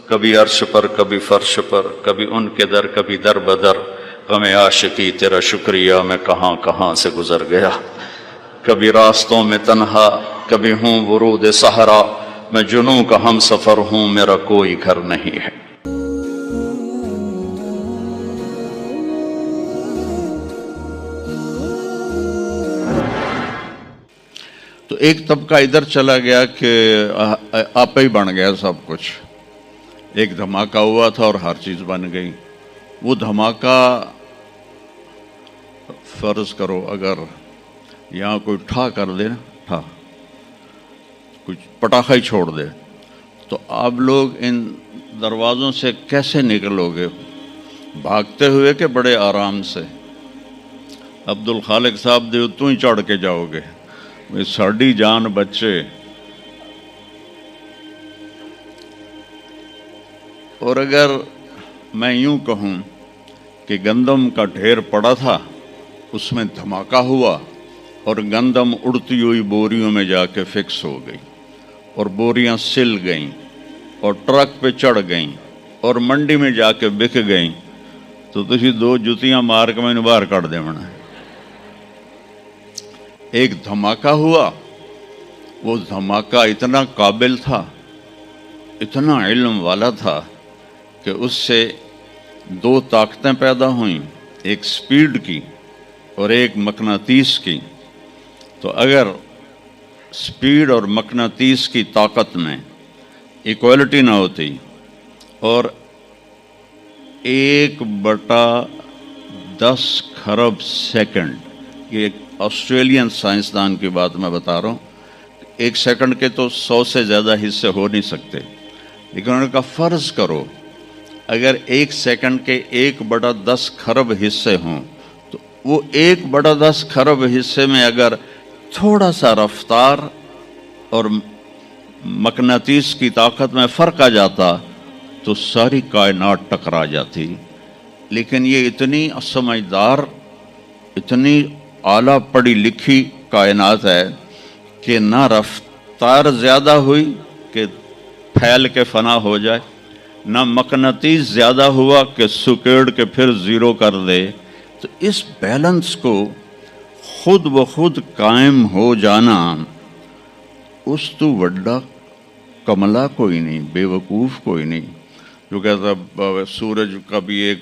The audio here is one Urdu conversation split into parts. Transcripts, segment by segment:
کبھی عرش پر کبھی فرش پر، کبھی ان کے در کبھی در بدر، غم عاشقی تیرا شکریہ میں کہاں کہاں سے گزر گیا، کبھی راستوں میں تنہا کبھی ہوں ورود صحرا، میں جنوں کا ہم سفر ہوں میرا کوئی گھر نہیں ہے۔ تو ایک طبقہ ادھر چلا گیا کہ آپ ہی بن گیا سب کچھ، ایک دھماکہ ہوا تھا اور ہر چیز بن گئی۔ وہ دھماکہ فرض کرو اگر یہاں کوئی ٹھا کر دے نا، ٹھا کچھ پٹاخہ ہی چھوڑ دے، تو آپ لوگ ان دروازوں سے کیسے نکلو گے؟ بھاگتے ہوئے کہ بڑے آرام سے؟ عبد الخالق صاحب دے تو ہی چڑھ کے جاؤ گے، ساڑی جان بچے۔ اور اگر میں یوں کہوں کہ گندم کا ڈھیر پڑا تھا، اس میں دھماکہ ہوا اور گندم اڑتی ہوئی بوریوں میں جا کے فکس ہو گئی اور بوریاں سل گئیں اور ٹرک پہ چڑھ گئیں اور منڈی میں جا کے بک گئیں، تو تسی دو جتیاں مار کے میں نے باہر کر دے منا۔ ایک دھماکہ ہوا، وہ دھماکہ اتنا قابل تھا، اتنا علم والا تھا کہ اس سے دو طاقتیں پیدا ہوئیں، ایک سپیڈ کی اور ایک مقناطیس کی۔ تو اگر سپیڈ اور مقناطیس کی طاقت میں ایکوالٹی نہ ہوتی اور 1/10 خرب سیکنڈ، یہ ایک آسٹریلین سائنسدان کی بات میں بتا رہا ہوں، ایک سیکنڈ کے تو 100 سے زیادہ حصے ہو نہیں سکتے، لیکن انہوں نے کہا فرض کرو اگر ایک سیکنڈ کے 1/10 خرب حصے ہوں، تو وہ 1/10 خرب حصے میں اگر تھوڑا سا رفتار اور مقناطیس کی طاقت میں فرق آ جاتا تو ساری کائنات ٹکرا جاتی۔ لیکن یہ اتنی سمجھدار، اتنی اعلیٰ پڑھی لکھی کائنات ہے کہ نہ رفتار زیادہ ہوئی کہ پھیل کے فنا ہو جائے، نہ مقناطیس زیادہ ہوا کہ سکیڑ کے پھر زیرو کر دے۔ تو اس بیلنس کو خود بخود قائم ہو جانا، اس تو وڈا کملا کوئی نہیں، بے وقوف کوئی نہیں جو کہتا سورج کا بھی ایک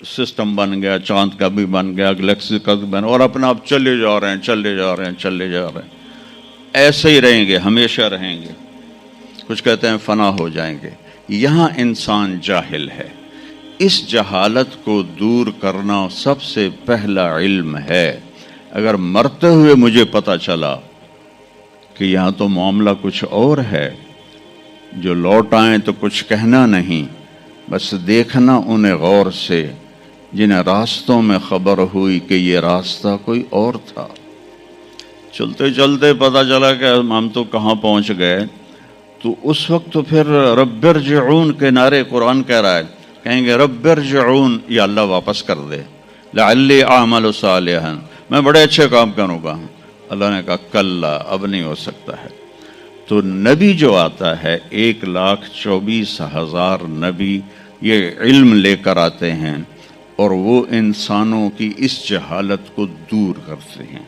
سسٹم بن گیا، چاند کا بھی بن گیا، گلیکسی کا بھی بن گیا، اور اپنا آپ چلے جا رہے ہیں چلے جا رہے ہیں چلے جا رہے ہیں، ایسے ہی رہیں گے، ہمیشہ رہیں گے۔ کچھ کہتے ہیں فنا ہو جائیں گے۔ یہاں انسان جاہل ہے، اس جہالت کو دور کرنا سب سے پہلا علم ہے۔ اگر مرتے ہوئے مجھے پتہ چلا کہ یہاں تو معاملہ کچھ اور ہے، جو لوٹ آئیں تو کچھ کہنا نہیں، بس دیکھنا انہیں غور سے جنہیں راستوں میں خبر ہوئی کہ یہ راستہ کوئی اور تھا۔ چلتے چلتے پتہ چلا کہ ہم تو کہاں پہنچ گئے، تو اس وقت تو پھر رب ارجعون کے نعرے قرآن کہہ رہا ہے، کہیں گے رب ارجعون، یا اللہ واپس کر دے، لعلی اعمل صالحا، میں بڑے اچھے کام کروں گا۔ اللہ نے کہا کلا، اب نہیں ہو سکتا ہے۔ تو نبی جو آتا ہے 1,24,000 نبی یہ علم لے کر آتے ہیں اور وہ انسانوں کی اس جہالت کو دور کرتے ہیں۔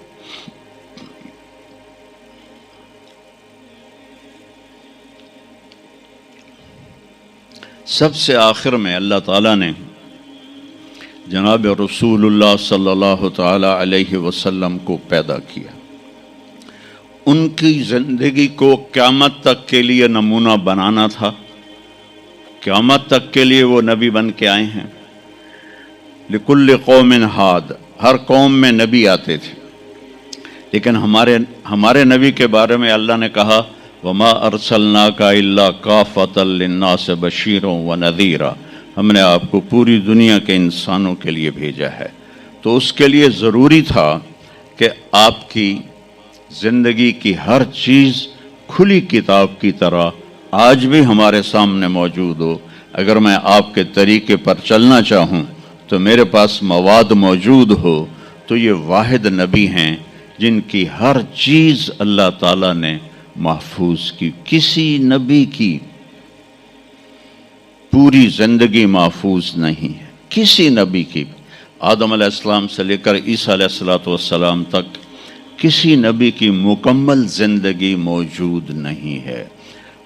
سب سے آخر میں اللہ تعالیٰ نے جناب رسول اللہ صلی اللہ تعالی علیہ وسلم کو پیدا کیا، ان کی زندگی کو قیامت تک کے لیے نمونہ بنانا تھا۔ قیامت تک کے لیے وہ نبی بن کے آئے ہیں۔ لکل قوم ہاد، ہر قوم میں نبی آتے تھے، لیکن ہمارے نبی کے بارے میں اللہ نے کہا وما ارسلناک الا کافۃ للناس بشیرا ونذیرا، ہم نے آپ کو پوری دنیا کے انسانوں کے لیے بھیجا ہے۔ تو اس کے لیے ضروری تھا کہ آپ کی زندگی کی ہر چیز کھلی کتاب کی طرح آج بھی ہمارے سامنے موجود ہو۔ اگر میں آپ کے طریقے پر چلنا چاہوں تو میرے پاس مواد موجود ہو، تو یہ واحد نبی ہیں جن کی ہر چیز اللہ تعالیٰ نے محفوظ کی۔ کسی نبی کی پوری زندگی محفوظ نہیں ہے کسی نبی کی. آدم علیہ السلام سے لے کر عیسیٰ علیہ السلام تک کسی نبی کی مکمل زندگی موجود نہیں ہے.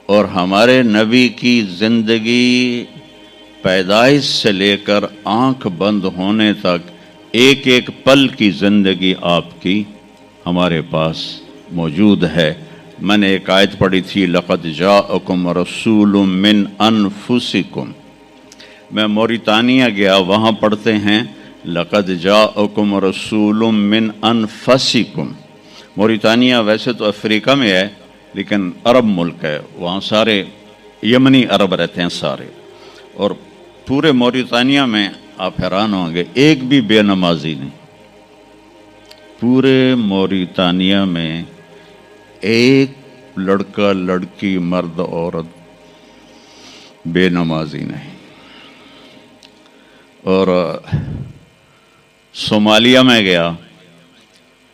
اور ہمارے نبی کی زندگی پیدائش سے لے کر آنکھ بند ہونے تک ایک ایک پل کی زندگی آپ کی ہمارے پاس موجود ہے. میں نے ایک آیت پڑھی تھی لقد جاءکم رسول من انفسکم. میں موریتانیہ گیا وہاں پڑھتے ہیں لقد جاءکم رسول من انفسکم. موریتانیہ ویسے تو افریقہ میں ہے لیکن عرب ملک ہے, وہاں سارے یمنی عرب رہتے ہیں سارے. اور پورے موریتانیہ میں آپ حیران ہوں گے ایک بھی بے نمازی نہیں. پورے موریتانیہ میں ایک لڑکا لڑکی مرد عورت بے نمازی نہیں. اور صومالیہ میں گیا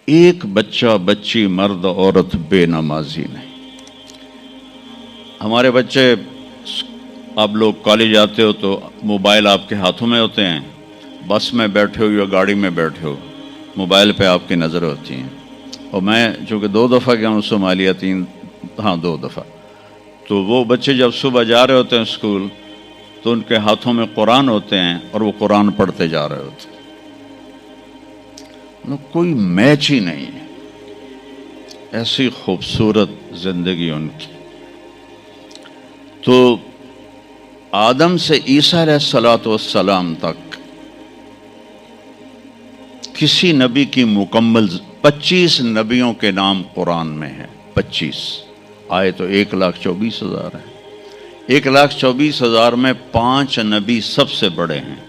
ایک بچہ بچی مرد عورت بے نمازی نہیں. ہمارے بچے آپ لوگ کالج آتے ہو تو موبائل آپ کے ہاتھوں میں ہوتے ہیں, بس میں بیٹھے ہو یا گاڑی میں بیٹھے ہو موبائل پہ آپ کی نظر ہوتی ہیں. اور میں چونکہ 2 دفعہ گیا ہوں صومالیہ 2 دفعہ, تو وہ بچے جب صبح جا رہے ہوتے ہیں اسکول تو ان کے ہاتھوں میں قرآن ہوتے ہیں اور وہ قرآن پڑھتے جا رہے ہوتے ہیں. کوئی میچ ہی نہیں ہے, ایسی خوبصورت زندگی ان کی. تو آدم سے عیسیٰ علیہ السلام تک کسی نبی کی مکمل 25 نبیوں کے نام قرآن میں ہیں. 25 آئے تو 1,24,000 ہیں. 1,24,000 میں 5 نبی سب سے بڑے ہیں.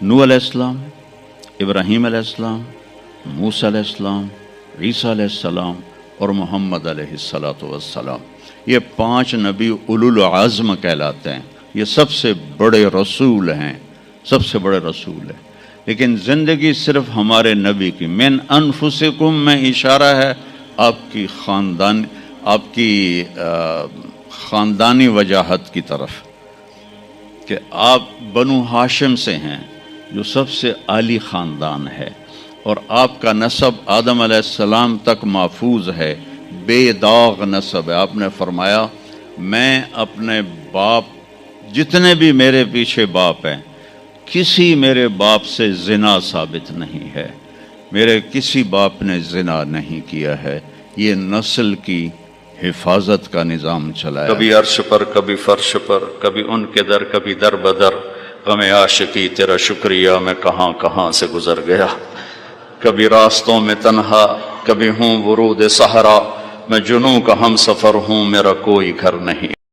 نوح علیہ السلام, ابراہیم علیہ السلام, موسیٰ علیہ السلام, عیسیٰ علیہ السلام اور محمد علیہ السلام. یہ 5 نبی اولو العزم کہلاتے ہیں. یہ سب سے بڑے رسول ہیں, سب سے بڑے رسول ہیں. لیکن زندگی صرف ہمارے نبی کی من انفسکم میں اشارہ ہے آپ کی خاندانی وجاہت کی طرف کہ آپ بنو ہاشم سے ہیں جو سب سے عالی خاندان ہے, اور آپ کا نسب آدم علیہ السلام تک محفوظ ہے, بے داغ نسب ہے. آپ نے فرمایا میں اپنے باپ جتنے بھی میرے پیچھے باپ ہیں کسی میرے باپ سے زنا ثابت نہیں ہے, میرے کسی باپ نے زنا نہیں کیا ہے. یہ نسل کی حفاظت کا نظام چلایا. کبھی عرش پر کبھی فرش پر, کبھی ان کے در کبھی در بدر, غم عاشقی تیرا شکریہ میں کہاں کہاں سے گزر گیا. کبھی راستوں میں تنہا کبھی ہوں ورود صحرا, میں جنوں کا ہم سفر ہوں میرا کوئی گھر نہیں.